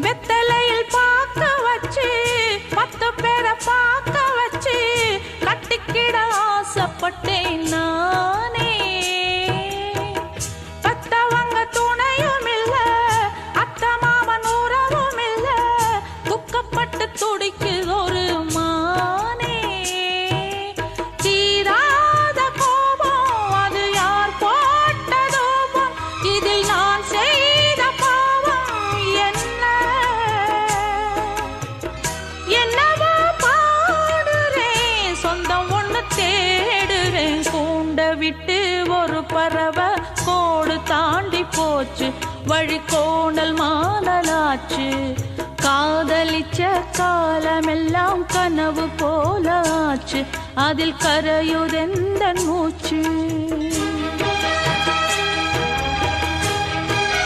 வெத்தலையில் பார்க்க வச்சு 10 பேரை பார்க்க வச்சு கட்டிக்கிட ஆசைப்பட்டேன் நானே. பத்தவங்க துணையும் இல்ல, அத்த மாமன் உறவும் இல்ல, துக்கப்பட்டு துடிக்குது ஒரு மானே. தீராத கோபம் அது யார் போட்ட தூபம், இதில் நான் செய்த பாவம் என்ன. என்னவோ பாடுறேன், சொந்தம் ஒண்ணு தேடுறேன். கூண்ட விட்டு ஒரு பறவை கோடு தாண்டி போச்சு, வழி கோணல் மானலாச்சு. காதலிச்ச காலமெல்லாம் கனவு போலாச்சு, அதில் கரையுதெந்த மூச்சு.